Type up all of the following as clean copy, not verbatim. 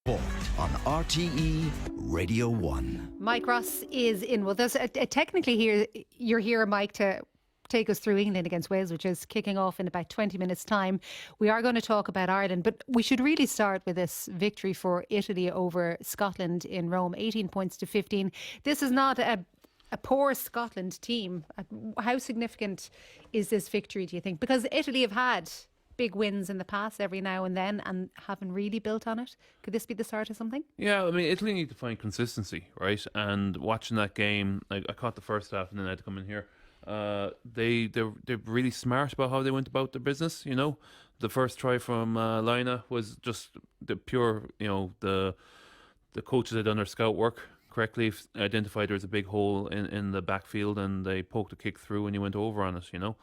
Sport on RTE Radio 1. Mike Ross is in with us. Technically, you're here, Mike, to take us through England against Wales, which is kicking off in about 20 minutes' time. We are going to talk about Ireland, but we should really start with this victory for Italy over Scotland in Rome, 18 points to 15. This is not a poor Scotland team. How significant is this victory, do you think? Because Italy have had big wins in the past every now and then and haven't really built on it. Could this be the start of something? Yeah, I mean, Italy need to find consistency, right? And watching that game, I caught the first half and then I had to come in here. They're really smart about how they went about their business. You know, the first try from Lina was just the pure. You know, the coaches had done their scout work correctly, identified there was a big hole in the backfield, and they poked a kick through, and he went over on it. You know,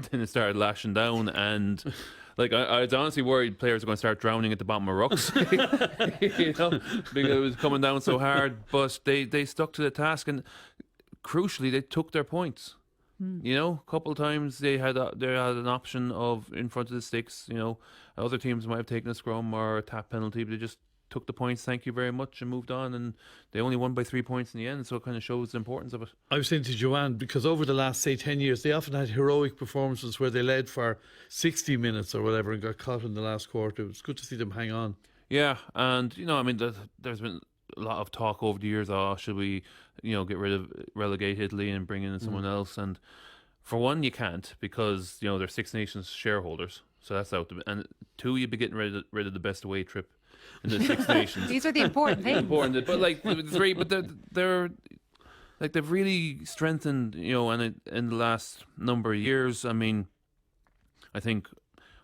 then it started lashing down, and like I was honestly worried players were going to start drowning at the bottom of rucks, you know, because it was coming down so hard. But they stuck to the task, and crucially, they took their points. You know, a couple of times they had an option of in front of the sticks. You know, other teams might have taken a scrum or a tap penalty, but they just took the points, thank you very much, and moved on. And they only won by 3 points in the end, so it kind of shows the importance of it. I was saying to Joanne, because over the last, say, 10 years, they often had heroic performances where they led for 60 minutes or whatever and got caught in the last quarter. It was good to see them hang on. Yeah, and, you know, I mean, there's been a lot of talk over the years, should we, you know, relegate Italy and bring in someone else? And for one, you can't, because, you know, they're Six Nations shareholders, so that's out. And two, you'd be getting rid of the best away trip in the Six Nations. These are the important things. But like three, but they're like they've really strengthened, you know, and in the last number of years. I mean, I think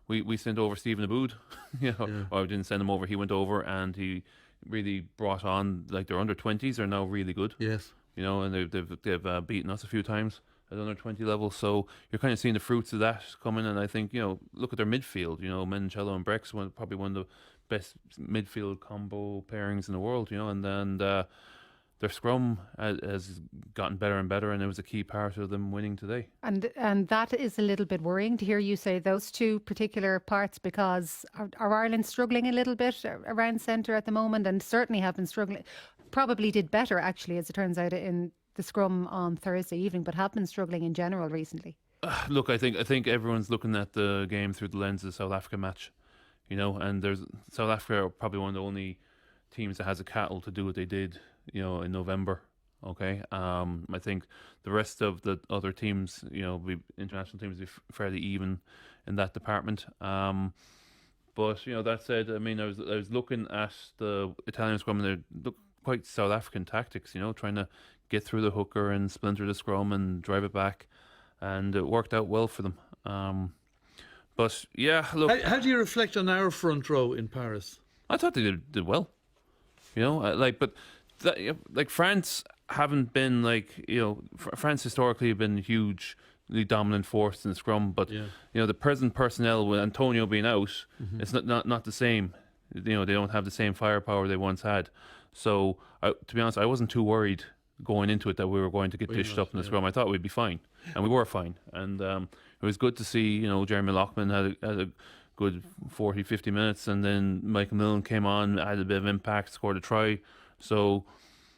we sent over Stephen Aboud, you know, or we didn't send him over. He went over and he really brought on, like, their under 20s are now really good. Yes, you know, and they've beaten us a few times at under 20 level. So you're kind of seeing the fruits of that coming. And I think, you know, look at their midfield. You know, Mencello and Brex, probably one of the best midfield combo pairings in the world, you know, and then their scrum has gotten better and better, and it was a key part of them winning today. And that is a little bit worrying to hear you say those two particular parts, because are Ireland struggling a little bit around centre at the moment, and certainly have been struggling. Probably did better, actually, as it turns out, in the scrum on Thursday evening, but have been struggling in general recently. Look, I think everyone's looking at the game through the lens of the South Africa match. You know, and South Africa are probably one of the only teams that has a cattle to do what they did, you know, in November. Okay, I think the rest of the other teams, you know, international teams, be fairly even in that department. But you know, that said, I mean, I was looking at the Italian scrum, and they look quite South African tactics. You know, trying to get through the hooker and splinter the scrum and drive it back, and it worked out well for them. But yeah, look. How do you reflect on our front row in Paris? I thought they did well. You know, like France haven't been, like, you know, France historically have been a hugely dominant force in the scrum, but you know, the present personnel with Antonio being out, it's not the same. You know, they don't have the same firepower they once had. So to be honest, I wasn't too worried going into it that we were going to get dished up in the scrum. I thought we'd be fine, and we were fine. And it was good to see, you know, Jeremy Loughman had a good 40, 50 minutes, and then Michael Millen came on, had a bit of impact, scored a try. So,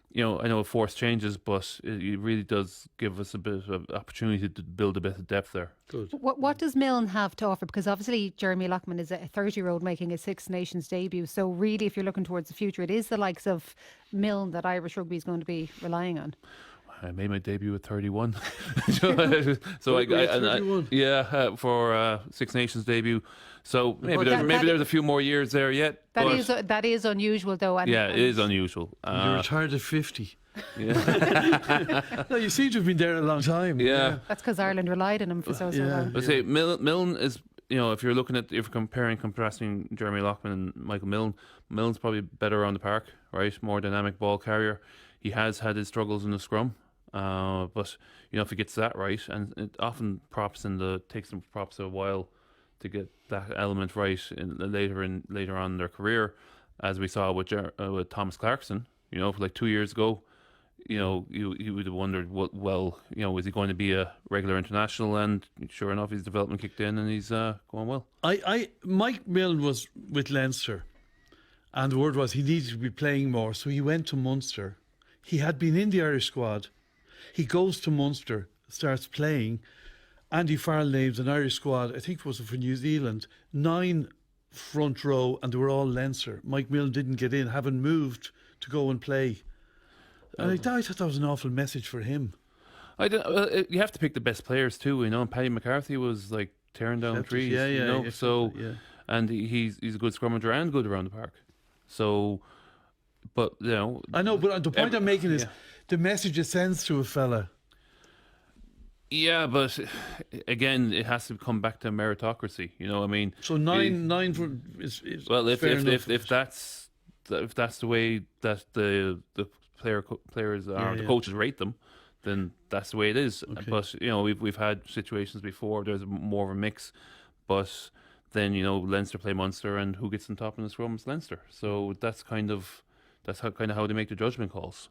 you know, I know it forced changes, but it really does give us a bit of opportunity to build a bit of depth there. Good. What does Milne have to offer? Because obviously Jeremy Loughman is a 30-year-old making a Six Nations debut. So really, if you're looking towards the future, it is the likes of Milne that Irish rugby is going to be relying on. I made my debut at 31. For Six Nations debut. So maybe there's a few more years there yet. That is unusual, though. It is unusual. You retired at 50. Yeah. No, you seem to have been there a long time. Yeah. That's because Ireland relied on him for so long. But say Milne is, you know, if you're contrasting Jeremy Loughman and Michael Milne, Milne's probably better around the park, right? More dynamic ball carrier. He has had his struggles in the scrum. But you know, if he gets that right, and it often takes them props a while to get that element right later on in their career, as we saw with Thomas Clarkson. You know, for like 2 years ago, you know, you would have wondered, well, you know, is he going to be a regular international? And sure enough, his development kicked in, and he's going well. Mike Milne was with Leinster, And the word was he needed to be playing more. So he went to Munster. He had been in the Irish squad. He goes to Munster, starts playing. Andy Farrell names an Irish squad, I think it was for New Zealand, 9 front row, and they were all Leinster. Mike Milne didn't get in, having moved to go and play. And I thought that was an awful message for him. You have to pick the best players too, you know. And Paddy McCarthy was like tearing down trees, you know. So, and he's a good scrummager and good around the park. So, but you know, I know, but the point I'm making is the message it sends to a fella. Yeah, but again, it has to come back to meritocracy. You know, I mean, so nine is well, if fair enough. if that's the way that the players are, the coaches rate them, then that's the way it is. Okay. But you know, we've had situations before. There's more of a mix, but then you know, Leinster play Munster, and who gets on top in the scrum is Leinster. So that's how they make the judgment calls.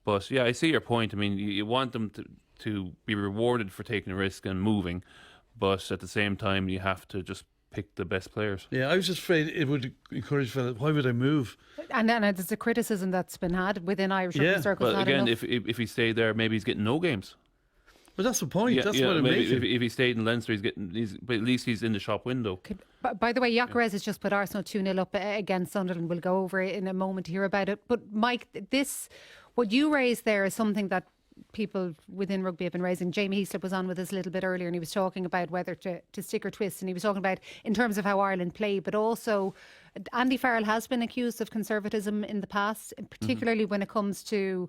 But yeah, I see your point. I mean, you want them to be rewarded for taking a risk and moving, but at the same time, you have to just pick the best players. Yeah, I was just afraid it would encourage fellas. Why would I move? And there's a criticism that's been had within Irish rugby circles. But again, if he stayed there, maybe he's getting no games. But that's the point. That's what I'm making. If he stayed in Leinster, but at least he's in the shop window. By the way, Gyökeres has just put Arsenal 2-0 up against Sunderland. We'll go over it in a moment to hear about it. But Mike, what you raised there is something that people within rugby have been raising. Jamie Heaslip was on with us a little bit earlier, and he was talking about whether to stick or twist, and he was talking about in terms of how Ireland play, but also Andy Farrell has been accused of conservatism in the past, particularly when it comes to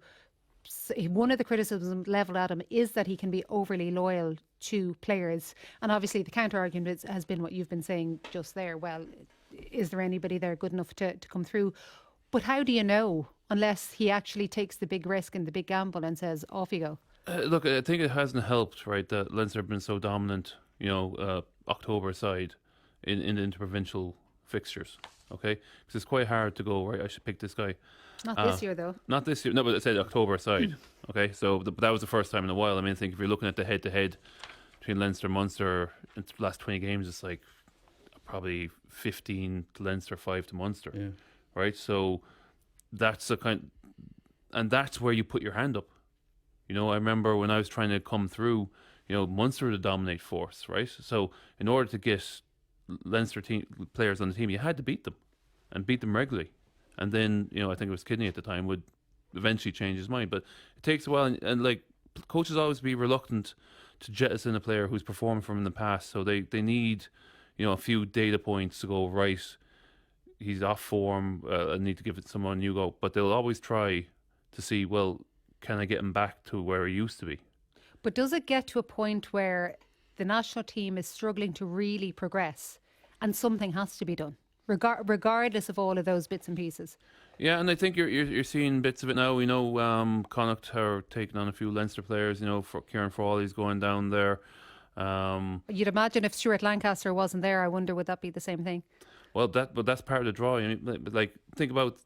one of the criticisms levelled at him is that he can be overly loyal to players, and obviously the counter argument has been what you've been saying just there. Well, is there anybody there good enough to come through? But how do you know unless he actually takes the big risk and the big gamble and says, off you go? Look, I think it hasn't helped, right, that Leinster have been so dominant, you know, October side in the interprovincial fixtures, okay? Because it's quite hard to go, right, I should pick this guy. Not this year, though. Not this year. No, but I said October side, okay? So that was the first time in a while. I mean, I think if you're looking at the head-to-head between Leinster and Munster in the last 20 games, it's like probably 15 to Leinster, 5 to Munster, right? So that's and that's where you put your hand up. You know, I remember when I was trying to come through, you know, Munster were the dominate force, right? So in order to get Leinster players on the team, you had to beat them and beat them regularly. And then, you know, I think it was Kidney at the time would eventually change his mind. But it takes a while, and like coaches always be reluctant to jettison a player who's performed from in the past. So they need, you know, a few data points to go, right, he's off form, I need to give it someone new go. But they'll always try to see, well, can I get him back to where he used to be? But does it get to a point where the national team is struggling to really progress and something has to be done, regardless of all of those bits and pieces? Yeah, and I think you're seeing bits of it now. You know, Connacht are taking on a few Leinster players. You know, for Kieran Frawley's going down there. You'd imagine if Stuart Lancaster wasn't there, I wonder would that be the same thing? Well, that's part of the draw. I mean, like think about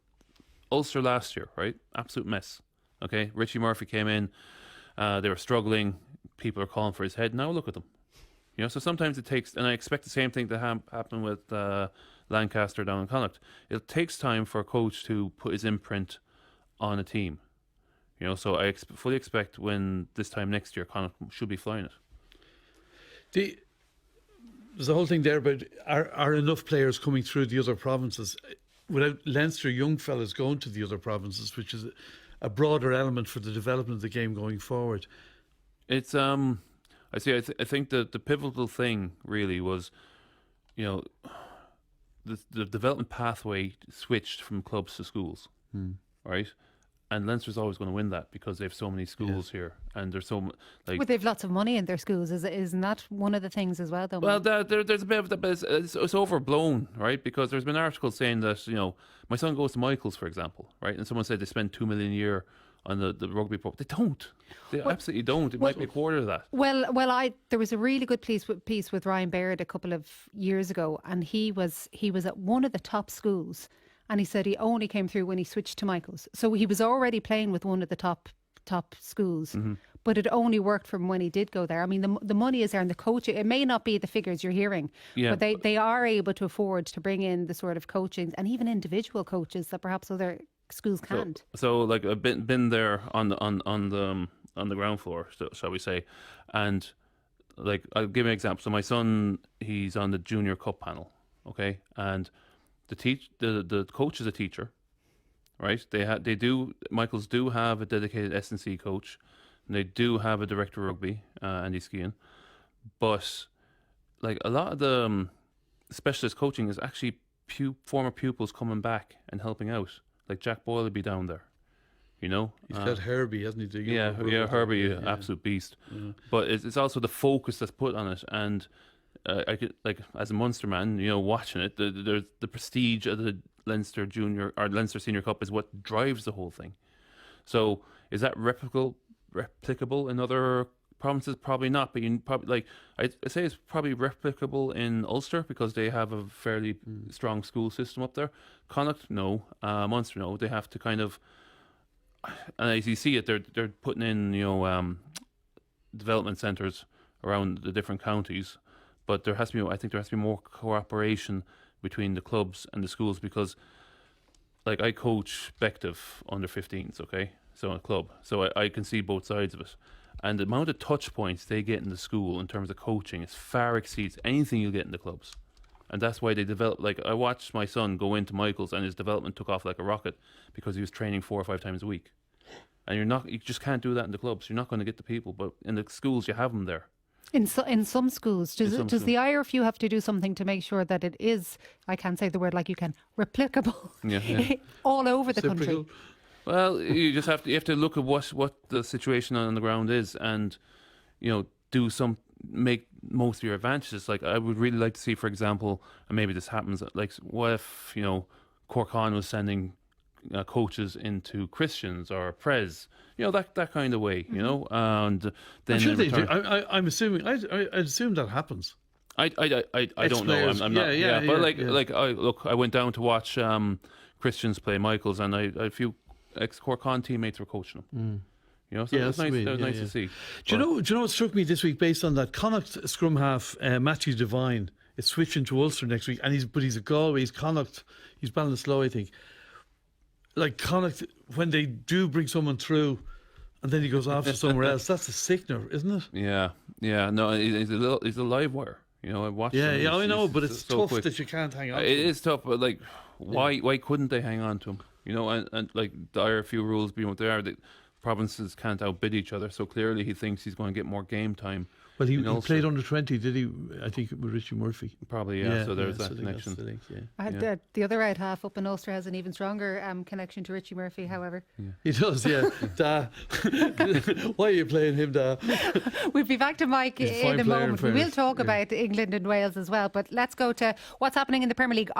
Ulster last year, right? Absolute mess. Okay, Richie Murphy came in. They were struggling. People are calling for his head. Now look at them. You know, so sometimes it takes, and I expect the same thing to happen with Lancaster down in Connacht. It takes time for a coach to put his imprint on a team. You know, so I fully expect when this time next year, Connacht should be flying it. There's a whole thing there about are enough players coming through the other provinces without Leinster young fellas going to the other provinces, which is a broader element for the development of the game going forward. It's I see. I think that the pivotal thing really was, you know, the development pathway switched from clubs to schools, right? And Leinster's always going to win that because they have so many schools here, and there's so like. But they've lots of money in their schools. Isn't that one of the things as well? Though. Well, there's a bit of that, but it's overblown, right? Because there's been articles saying that, you know, my son goes to Michael's, for example, right? And someone said they spend $2 million a year on the rugby program. They don't. They absolutely don't. It might be a quarter of that. Well, there was a really good piece with Ryan Baird a couple of years ago, and he was at one of the top schools. And he said he only came through when he switched to Michael's. So he was already playing with one of the top schools. but it only worked from when he did go there. I mean, the money is there and the coaching. It may not be the figures you're hearing, Yeah. but they are able to afford to bring in the sort of coaching and even individual coaches that perhaps other schools can't. So like I've been there on the ground floor, shall we say, and like I'll give you an example. So my son, he's on the junior cup panel, okay, and the coach is a teacher, right? Michaels do have a dedicated S&C coach, and they do have a director of rugby, Andy Skian, but like a lot of the specialist coaching is actually former pupils coming back and helping out. Like Jack Boyle would be down there, you know. He's got Herbie, hasn't he? Yeah, Herbie, absolute beast. Yeah. But it's also the focus that's put on it, and I could, like, as a Munster man, you know, watching it, the prestige of the Leinster Junior or Leinster Senior Cup is what drives the whole thing. So is that replicable in other provinces? Probably not, but you probably, like, I say it's probably replicable in Ulster because they have a fairly strong school system up there. Connacht, no. Munster, no. They have to kind of, and as you see it, they're putting in, you know, development centres around the different counties, but there has to be, I think there has to be more cooperation between the clubs and the schools, because like I coach Bective under 15s, okay, so a club, so I can see both sides of it, and the amount of touch points they get in the school in terms of coaching is far exceeds anything you'll get in the clubs. And that's why they develop. Like, I watched my son go into Michael's and his development took off like a rocket because he was training 4 or 5 times a week. And you just can't do that in the clubs. You're not going to get the people, but in the schools you have them there. In some schools, does the IRFU have to do something to make sure that it is, I can't say the word like you can, replicable all over the country? Well, you have to look at what the situation on the ground is, and, you know, make most of your advantages. Like, I would really like to see, for example, and maybe this happens, like, what if, you know, Cork was sending coaches into Christians or Pres, you know, that kind of way, you know, and then I'm assuming. I assume that happens. I don't know. I'm not. But I went down to watch Christians play Michaels, and a few ex-Cork teammates were coaching them. You know, so it was nice. That was nice to see. Do you know what struck me this week based on that? Connacht scrum half Matthew Devine is switching to Ulster next week, and he's a Galway. He's Connacht. He's Ballinasloe, I think. Like Connacht, when they do bring someone through, and then he goes off to somewhere else, that's a sickener, isn't it? Yeah. No, he's a live wire. You know, I watched. Yeah, I know, but it's so tough quick. That you can't hang on. It is tough, but like, why couldn't they hang on to him? You know, and like the IRFU rules being what they are, the provinces can't outbid each other. So clearly, he thinks he's going to get more game time. Well, he played under 20, did he? I think with Richie Murphy. Probably, yeah. So there's that connection. The other right half up in Ulster has an even stronger connection to Richie Murphy, however. Yeah. He does, yeah. Da. Why are you playing him, Da? We'll be back to Mike in a moment. We will talk about England and Wales as well, but let's go to what's happening in the Premier League.